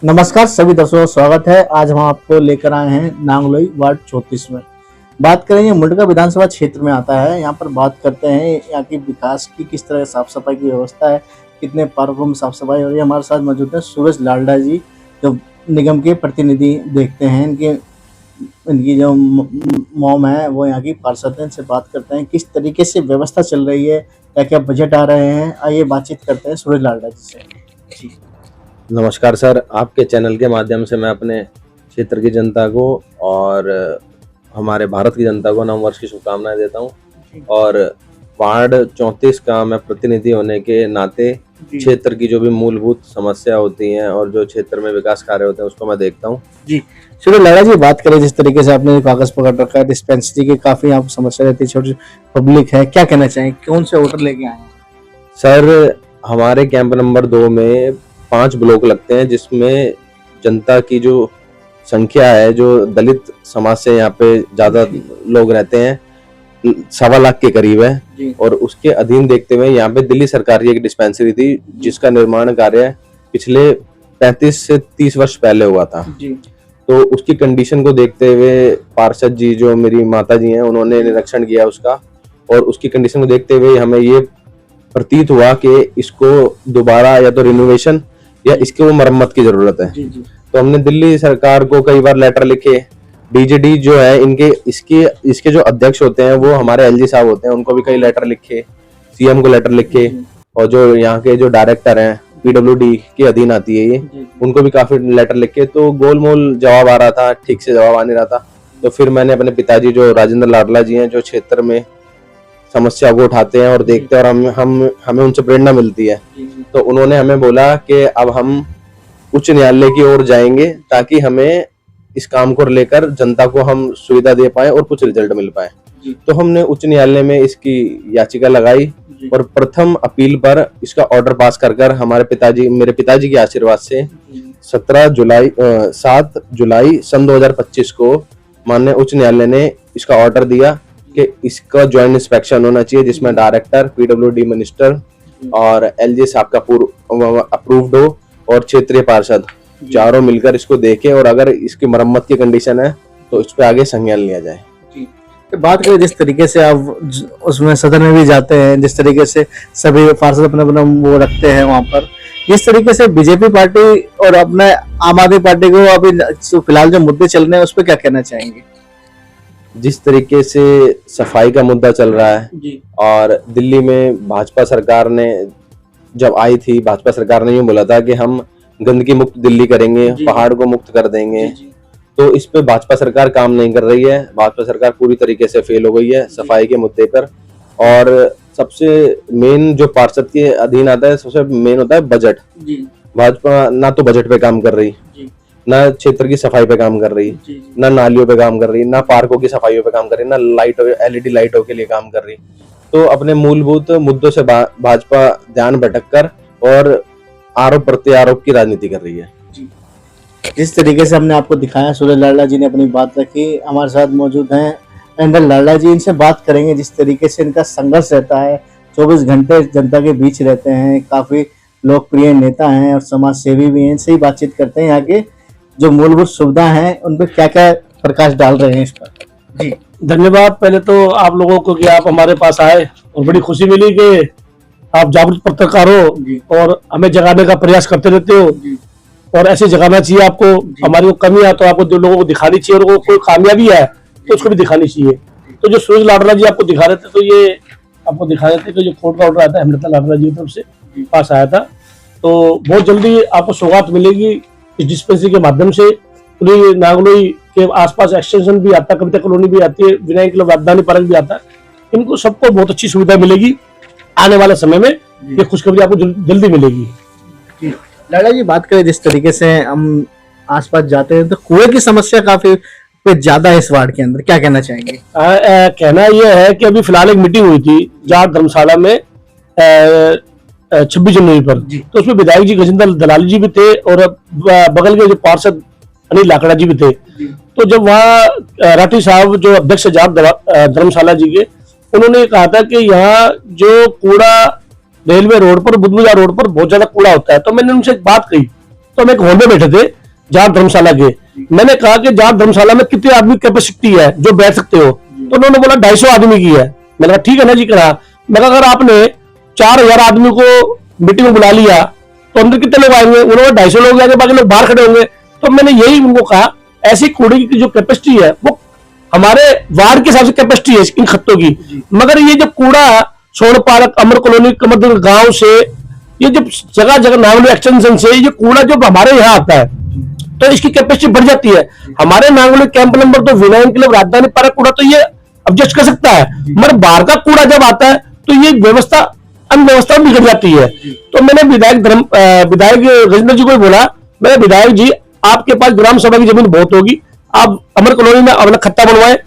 नमस्कार सभी दर्शकों, स्वागत है। आज हम आपको लेकर आए हैं नांगलोई वार्ड 34 में। बात करेंगे मुंडका विधानसभा क्षेत्र में आता है। यहाँ पर बात करते हैं यहाँ की विकास की, किस तरह साफ सफाई की व्यवस्था है, कितने पार्कों में साफ सफाई हो रही है। हमारे साथ मौजूद है सूरज लालडा जी, जो निगम के प्रतिनिधि देखते हैं। इनकी जो मॉम है वो यहाँ की पार्षद है। इनसे बात करते हैं किस तरीके से व्यवस्था चल रही है, क्या क्या बजट आ रहे हैं। आइए बातचीत करते हैं सूरज लालडा जी से। जी नमस्कार सर, आपके चैनल के माध्यम से मैं अपने क्षेत्र की जनता को और हमारे भारत की जनता को नव वर्ष की शुभकामनाएं देता हूं। और वार्ड 34 का मैं प्रतिनिधि होने के नाते क्षेत्र की जो भी मूलभूत समस्या होती हैं और जो क्षेत्र में विकास कार्य होते हैं उसको मैं देखता हूं। जी सूरज लालडा जी, बात करें जिस तरीके से आपने कागज पकड़ रखा है, डिस्पेंसरी की काफी यहाँ समस्या रहती है, छोटी पब्लिक है, क्या कहना चाहेंगे, कौन से ऑर्डर लेके आए हैं? सर, हमारे कैंप नंबर 2 में 5 ब्लॉक लगते हैं, जिसमें जनता की जो संख्या है, जो दलित समाज से यहाँ पे ज्यादा लोग रहते हैं, 1.25 लाख के करीब है। और उसके अधीन देखते हुए यहाँ पे दिल्ली सरकार की एक डिस्पेंसरी थी, जिसका निर्माण कार्य पिछले 35 से 30 वर्ष पहले हुआ था। तो उसकी कंडीशन को देखते हुए पार्षद जी, जो मेरी माता जी हैं, उन्होंने निरीक्षण किया उसका, और उसकी कंडीशन को देखते हुए हमें ये प्रतीत हुआ कि इसको दोबारा या तो रिनोवेशन या इसके वो मरम्मत की जरूरत है। तो हमने दिल्ली सरकार को कई बार लेटर लिखे। डीजीडी जो है इनके इसके जो अध्यक्ष होते हैं वो हमारे एलजी साहब होते हैं, उनको भी कई लेटर लिखे, सीएम को लेटर लिखे, और जो यहाँ के जो डायरेक्टर हैं पीडब्ल्यूडी के अधीन आती है ये, उनको भी काफी लेटर लिखे। तो गोलमोल जवाब आ रहा था, ठीक से जवाब आ नहीं रहा था। तो फिर मैंने अपने पिताजी जो राजेंद्र लाडला जी हैं, जो क्षेत्र में समस्या को उठाते हैं और देखते हैं, और हमें उनसे प्रेरणा मिलती है। तो उन्होंने हमें बोला कि अब हम उच्च न्यायालय की ओर जाएंगे, ताकि हमें इस काम को लेकर जनता को हम सुविधा दे पाए और कुछ रिजल्ट मिल पाए। तो हमने उच्च न्यायालय में इसकी याचिका लगाई, और प्रथम अपील पर इसका ऑर्डर पास कर मेरे पिताजी के आशीर्वाद से 7 जुलाई सन 2025 को माननीय उच्च न्यायालय ने इसका ऑर्डर दिया कि इसका ज्वाइंट इंस्पेक्शन होना चाहिए, जिसमें डायरेक्टर, पीडब्ल्यूडी मिनिस्टर और एलजी साहब का अप्रूव्ड हो, और क्षेत्रीय पार्षद चारों मिलकर इसको देखें, और अगर इसकी मरम्मत की कंडीशन है तो इस पे आगे संज्ञान लिया जाए। तो बात करें जिस तरीके से आप उसमें सदन में भी जाते हैं, जिस तरीके से सभी पार्षद अपना अपना वो रखते हैं वहां पर, जिस तरीके से बीजेपी पार्टी और अपने आम आदमी पार्टी को अभी फिलहाल जो मुद्दे चल रहे हैं उस पर क्या कहना चाहेंगे? जिस तरीके से सफाई का मुद्दा चल रहा है, और दिल्ली में भाजपा सरकार ने जब आई थी, भाजपा सरकार ने यूं बोला था कि हम गंदगी मुक्त दिल्ली करेंगे, पहाड़ को मुक्त कर देंगे। तो इस पे भाजपा सरकार काम नहीं कर रही है। भाजपा सरकार पूरी तरीके से फेल हो गई है सफाई के मुद्दे पर। और सबसे मेन जो पार्षद के अधीन आता है, सबसे मेन होता है बजट। भाजपा ना तो बजट पे काम कर रही, ना क्षेत्र की सफाई पे काम कर रही, ना नालियों पे काम कर रही, ना पार्कों की सफाइयों पे काम कर रही, ना एलईडी लाइटों के लिए काम कर रही। तो अपने मूलभूत मुद्दों से भाजपा ध्यान भटककर और आरोप प्रत्यारोप की राजनीति कर रही है। जिस तरीके से हमने आपको दिखाया, सूरज लालडा जी ने अपनी बात रखी। हमारे साथ मौजूद हैं महेंद्र लालडा जी, इनसे बात करेंगे जिस तरीके से इनका संघर्ष रहता है, 24 घंटे जनता के बीच रहते हैं, काफी लोकप्रिय नेता हैं और समाज सेवी भी हैं। इनसे ही बातचीत करते हैं यहाँ के जो मूलभूत सुविधा है उन पर क्या क्या प्रकाश डाल रहे हैं इस पर। जी धन्यवाद पहले तो आप लोगों को कि आप हमारे पास आए, और बड़ी खुशी मिली कि आप जागरूक पत्रकार हो और हमें जगाने का प्रयास करते रहते हो, और ऐसे जगाना चाहिए आपको। हमारी कमी है तो आपको जो लोगों को दिखानी चाहिए, और कोई कामयाबी है तो उसको भी दिखानी चाहिए। तो जो सूरज लाडला जी आपको दिखा रहे थे, तो ये आपको दिखा रहे थे कि जो कोर्ट का ऑर्डर आया था हेमलता लाडला जी की तरफ से पास आया था, तो बहुत जल्दी आपको सौगात मिलेगी इस डिस्पेंसरी के माध्यम से। पूरी नांगलोई के आसपास एक्सटेंशन भी आता है, कविता कॉलोनी भी आती है, विनायक राजधानी पार्क भी आता है। इनको सबको बहुत अच्छी सुविधा मिलेगी आने वाले समय में। ये खुशखबरी आपको जल्दी मिलेगी। लाडा जी, बात करें जिस तरीके से हम आसपास जाते हैं तो कुएं की समस्या काफी ज्यादा है इस वार्ड के अंदर, क्या कहना चाहेंगे? कहना यह है कि अभी फिलहाल एक मीटिंग हुई थी जहाँ धर्मशाला में 26 जनवरी पर, तो उसमें विधायक जी गजेंद्र दलाली जी भी थे, और बगल के जो पार्षद अनिल लाकड़ा जी भी थे। तो जब वहाँ राठी साहब जो अध्यक्ष धर्मशाला जी के, उन्होंने कहा था कि यहाँ जो कूड़ा रेलवे रोड पर, बुद्धबाजार रोड पर बहुत ज्यादा कूड़ा होता है। तो मैंने उनसे एक बात कही तो हम एक हॉल में बैठे थे जहाँ धर्मशाला के, मैंने कहा कि जहाँ धर्मशाला में कितने आदमी कैपेसिटी है जो बैठ सकते हो, तो उन्होंने बोला 250 आदमी की है। मैंने कहा ठीक है ना जी करा। मैं कहा अगर आपने 4000 आदमी को मीटिंग में बुला लिया तो अंदर कितने लोग आएंगे? उन्होंने 250 लोग आएंगे, बाकी लोग बाहर खड़े होंगे। तो मैंने यही उनको कहा ऐसी कूड़े की जो कैपेसिटी है वो हमारे वार्ड के हिसाब से कैपेसिटी है इन खत्तों की, मगर ये जो कूड़ा स्वर्ण पार्क, अमर कॉलोनी, कमरदुल गांव से, ये जो जगह जगह नांगलोई एक्सटेंशन से ये कूड़ा जो हमारे यहाँ आता है तो इसकी कैपेसिटी बढ़ जाती है। हमारे नांगलोई कैंप नंबर 2 विनयन क्लब राजधानी पार्क कूड़ा तो ये एडजस्ट कर सकता है, मगर बाहर का कूड़ा जब आता है तो ये व्यवस्था अनव्यवस्था बिगड़ जाती है। तो मैंने विधायक रजिंद्र जी को बोला, मैंने विधायक जी आपके पास ग्राम सभा की जमीन बहुत होगी, आप अमर कॉलोनी में अपना खत्ता बनवाए,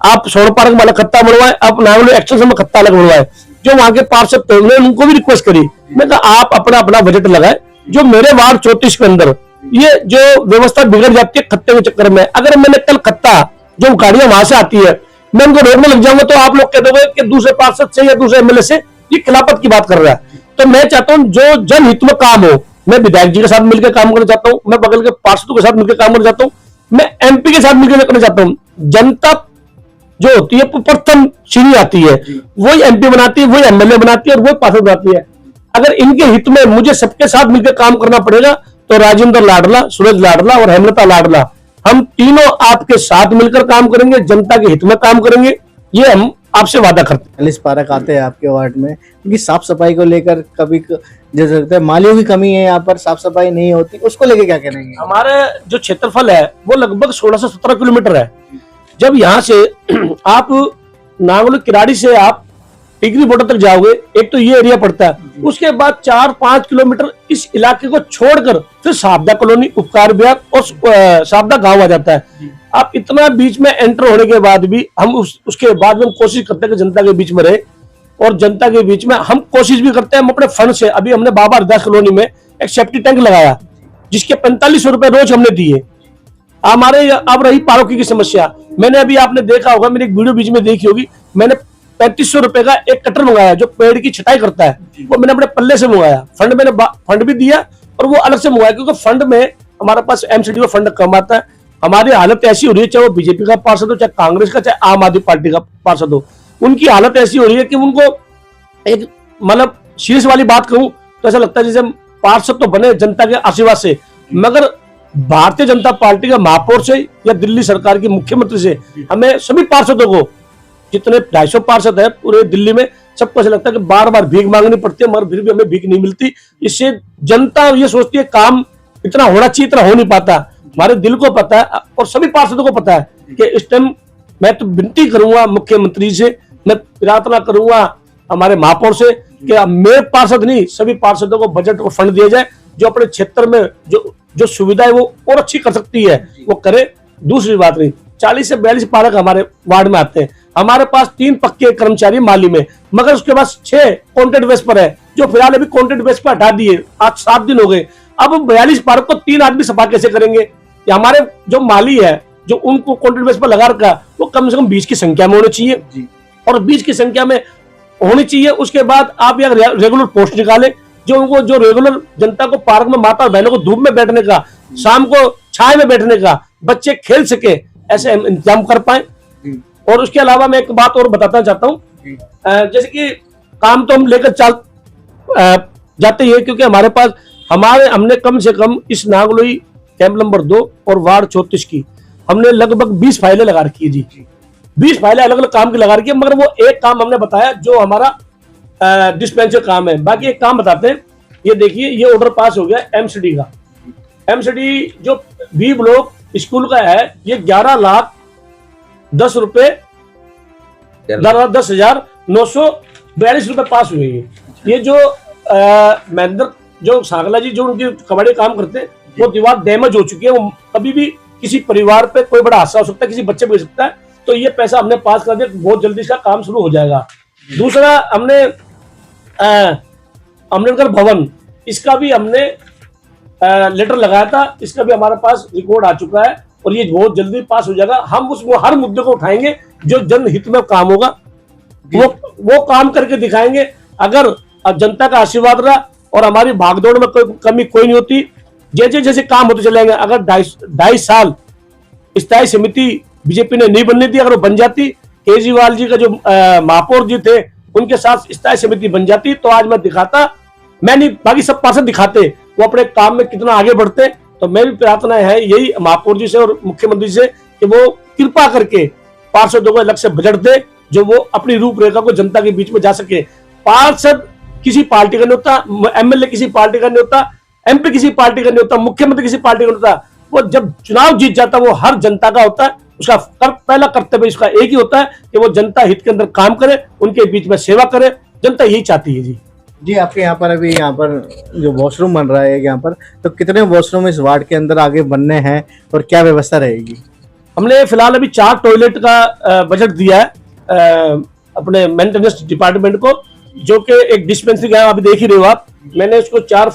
आप स्वर्ण पार्क में अलग खत्ता बनवाए, आप नांगलोई एक्सटेंशन में खत्ता अलग बनवाए। जो वहां के पार्षद थे उनको भी रिक्वेस्ट करी, मैं कहा आप अपना अपना बजट लगाए, जो मेरे वार्ड 34 के अंदर ये जो व्यवस्था बिगड़ जाती है खत्ते के चक्कर में, अगर मैंने कल खत्ता जो गाड़ियां वहां से आती है मैं उनको रोकने लग जाऊंगा तो आप लोग कह दोगे कि दूसरे पार्षद से या दूसरे एमएलए से ये खिलाफत की बात कर रहा है। तो मैं चाहता हूं जो जनहित में काम हो, मैं विधायक जी के साथ मिलकर काम करना चाहता हूं, मैं बगल के पार्षदों के साथ मिलकर काम करना चाहता हूं, मैं एमपी के साथ मिलकर करना चाहता हूं। जनता जो होती है प्रथम सीढ़ी आती है, वही एमपी बनाती है, वही एमएलए बनाती है और वही पार्षद बनाती है। अगर इनके हित में मुझे सबके साथ मिलकर काम करना पड़ेगा तो राजेंद्र लाडला, सूरज लाडला और हेमलता लाडला, हम तीनों आपके साथ मिलकर काम करेंगे, जनता के हित में काम करेंगे, ये हम आपसे वादा करते हैं। 40 पार्क आते हैं आपके वार्ड में, क्योंकि साफ सफाई को लेकर कभी जैसे लगता है मालियों की कमी है, यहाँ पर साफ सफाई नहीं होती, उसको लेकर क्या करेंगे? हमारे जो क्षेत्रफल है वो लगभग 16 से 17 किलोमीटर है। जब यहाँ से आप नांगलोई किराड़ी से आप टिकरी बॉर्डर तक जाओगे, एक तो ये एरिया पड़ता है, उसके बाद 4-5 किलोमीटर इस इलाके को छोड़कर फिर साबदा कॉलोनी, उपकार विहार और साबदा गांव आ जाता है। आप इतना बीच में एंटर होने के बाद भी हम उसके बाद में हम कोशिश करते हैं कि जनता के बीच में रहे, और जनता के बीच में हम कोशिश भी करते हैं हम अपने फंड से। अभी हमने बाबा हरदास कॉलोनी में एक सेफ्टी टैंक लगाया जिसके 4500 रुपए रोज हमने दिए। हमारे अब रही पारोकी की समस्या, मैंने अभी आपने देखा होगा, मेरी एक वीडियो बीच में देखी होगी, मैंने 3500 रुपए का एक कटर मंगाया जो पेड़ की छटाई करता है, वो मैंने अपने पल्ले से मंगाया। फंड भी दिया और वो अलग से मंगाया, क्योंकि फंड में हमारे पास एमसीडी का फंड कम आता है। हमारी हालत ऐसी हो रही है, चाहे वो बीजेपी का पार्षद हो, चाहे कांग्रेस का, चाहे आम आदमी पार्टी का पार्षद हो, उनकी हालत ऐसी हो रही है कि उनको एक मतलब शीर्ष वाली बात कहूं तो ऐसा लगता है जैसे पार्षद तो बने जनता के आशीर्वाद से, मगर भारतीय जनता पार्टी का महापौर से या दिल्ली सरकार की मुख्यमंत्री से हमें सभी पार्षदों को, जितने 250 पार्षद है पूरे दिल्ली में, सबको ऐसा लगता है कि बार बार भीख मांगनी पड़ती है, मगर फिर भी हमें भीख नहीं मिलती। इससे जनता ये सोचती है काम इतना होना चाहिए, इतना हो नहीं पाता। हमारे दिल को पता है और सभी पार्षदों को पता है कि इस टाइम मैं तो विनती करूंगा मुख्यमंत्री से, मैं प्रार्थना करूंगा हमारे महापौर से कि मेरे पार्षद नहीं सभी पार्षदों को बजट और फंड दिया जाए, जो अपने क्षेत्र में जो सुविधा है वो और अच्छी कर सकती है वो करे। दूसरी बात नहीं, 40 से 42 पार्क हमारे वार्ड में आते हैं, हमारे पास 3 पक्के कर्मचारी माली में, मगर उसके पास 6 कॉन्ट्रैक्ट बेस पर है, जो फिलहाल अभी कॉन्ट्रैक्ट बेस पर हटा दिए, आज 7 दिन हो गए। अब 42 पार्क को 3 आदमी सफा कैसे करेंगे? हमारे जो माली है जो उनको कॉन्ट्रैक्ट बेस पर लगा रखा, वो कम से कम 20 की संख्या में होनी चाहिए, और 20 की संख्या में होनी चाहिए। उसके बाद आप यहाँ रेगुलर पोस्ट निकाले, जो उनको जो रेगुलर जनता को पार्क में, माता बहनों को धूप में बैठने का, शाम को छाए में बैठने का, बच्चे खेल सके, ऐसे हम इंतजाम कर पाए। और उसके अलावा मैं एक बात और बताना चाहता हूँ, जैसे कि काम तो हम लेकर जाते ही है, क्योंकि हमारे पास हमने कम से कम इस नांगलोई कैंप नंबर 2 और वार्ड 34 की हमने लगभग 20 फाइलें लगा रखी है जी। 20 फाइलें अलग अलग काम की लगा रखी है, मगर वो एक काम हमने बताया जो हमारा डिस्पेंसर काम है। बाकी एक काम बताते हैं, ये देखिए ये ऑर्डर पास हो गया एमसीडी का। एमसीडी जो बी ब्लॉक स्कूल का है, ये 11,10 रुपए 10,942 रुपए पास हुए हैं। ये जो महेंद्र जो सागला जी जो उनकी कबाड़ी काम करते हैं, वो दीवार डैमेज हो चुकी है, वो कभी भी किसी परिवार पे कोई बड़ा हादसा हो सकता है, किसी बच्चे पे हो सकता है, तो ये पैसा हमने पास कर दिया, बहुत जल्दी इसका काम शुरू हो जाएगा। दूसरा हमने अम्बेडकर भवन, इसका भी हमने लेटर लगाया था, इसका भी हमारे पास रिकॉर्ड आ चुका है और ये बहुत जल्दी पास हो जाएगा। हम उसको हर मुद्दे को उठाएंगे जो जनहित में काम होगा, वो काम करके दिखाएंगे। अगर अब जनता का आशीर्वाद रहा और हमारी भागदौड़ में कोई कमी कोई नहीं होती, जैसे जैसे काम होते चलेंगे, अगर 2.5 साल स्थायी समिति बीजेपी ने नहीं बनने दी, अगर वो बन जाती, केजरीवाल जी का जो महापौर जी थे उनके साथ स्थायी समिति बन जाती, तो आज मैं दिखाता, मैं नहीं बाकी सब पार्षद दिखाते वो अपने काम में कितना आगे बढ़ते। तो मेरी प्रार्थना है यही महापौर जी से और मुख्यमंत्री से कि वो कृपा करके पार्षदों को अलग से बजट दे, जो वो अपनी रूपरेखा को जनता के बीच में जा सके। पार्षद किसी पार्टी का नहीं होता, एमएलए किसी पार्टी का नहीं होता, एमपी किसी पार्टी का नहीं होता, मुख्यमंत्री किसी पार्टी का नहीं होता। वो जब चुनाव जीत जाता है वो हर जनता का होता है। उसका पहला कर्तव्य उसका एक ही होता है कि वो जनता हित के अंदर काम करे, उनके बीच में सेवा करे। जनता यही चाहती है। जी आपके यहाँ पर अभी यहाँ पर जो वॉशरूम बन रहा है यहाँ पर, तो कितने वॉशरूम इस वार्ड के अंदर आगे बनने हैं और क्या व्यवस्था रहेगी? हमने फिलहाल अभी 4 टॉयलेट का बजट दिया है अपने मेंटेनेंस डिपार्टमेंट को, जो कि एक डिस्पेंसरी का अभी देख ही रहे हो आप। मैंने उसको 4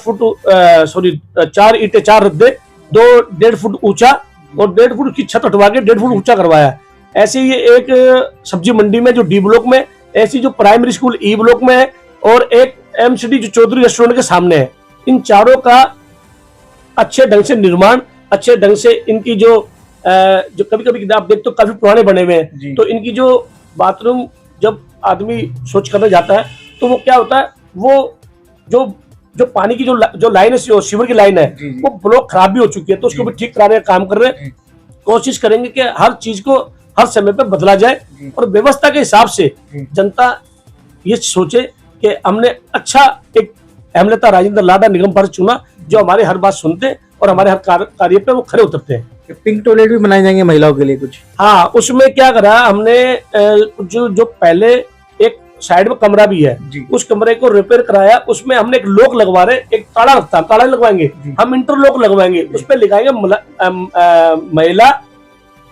ईंटें 4 रद्दे, 2 1.5 फुट ऊंचा और 1.5 फुट की छत हटवा के 1.5 फुट ऊंचा करवाया है। ऐसे ही एक सब्जी मंडी में जो डी ब्लॉक में, ऐसी जो प्राइमरी स्कूल ई ब्लॉक में है, और एक एमसीडी जो चौधरी रेस्टोरेंट के सामने है। इन चारों का अच्छे ढंग से निर्माण, अच्छे ढंग से इनकी जो कभी कभी आप देखते हो काफी पुराने बने हुए हैं, तो इनकी जो बाथरूम जब आदमी शौच करने जाता है तो वो क्या होता है, वो जो पानी की जो लाइन है, सीवर की लाइन है, वो ब्लॉक खराब भी हो चुकी है, तो उसको भी ठीक कराने का काम कर रहे हैं। कोशिश करेंगे कि हर चीज को हर समय पे बदला जाए और व्यवस्था के हिसाब से जनता ये सोचे कि हमने अच्छा एक हेमलता राजेंद्र लाडा निगम पार्षद चुना, जो हमारे हर बात सुनते हैं और हमारे हर कार्य पे वो खड़े उतरते हैं। पिंक टॉयलेट भी बनाए जाएंगे महिलाओं के लिए कुछ? हाँ, उसमें क्या करा हमने, जो पहले एक साइड में कमरा भी है, उस कमरे को रिपेयर कराया, उसमें हमने एक लॉक लगवा रहे, एक ताला लगवाएंगे, हम इंटरलॉक लगवाएंगे, उस पर लिखाएंगे महिला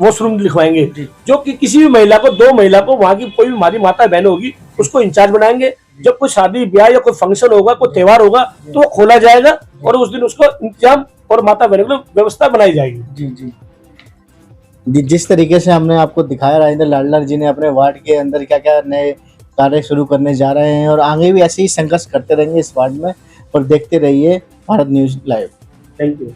वॉशरूम लिखवाएंगे, जो कि किसी भी महिला को, 2 महिला को, वहां की कोई भी हमारी माता बहन होगी उसको इंचार्ज बनाएंगे। जब कोई शादी ब्याह या कोई फंक्शन होगा, कोई त्योहार होगा, तो वो खोला जाएगा और उस दिन उसको इंतजाम और माता बहन को व्यवस्था बनाई जाएगी। जी जिस तरीके से हमने आपको दिखाया, राजेंद्र लाडला जी ने अपने वार्ड के अंदर क्या क्या नए कार्य शुरू करने जा रहे हैं और आगे भी ऐसे ही संघर्ष करते रहेंगे इस वार्ड में। और देखते रहिए Bharat news live. Thank you.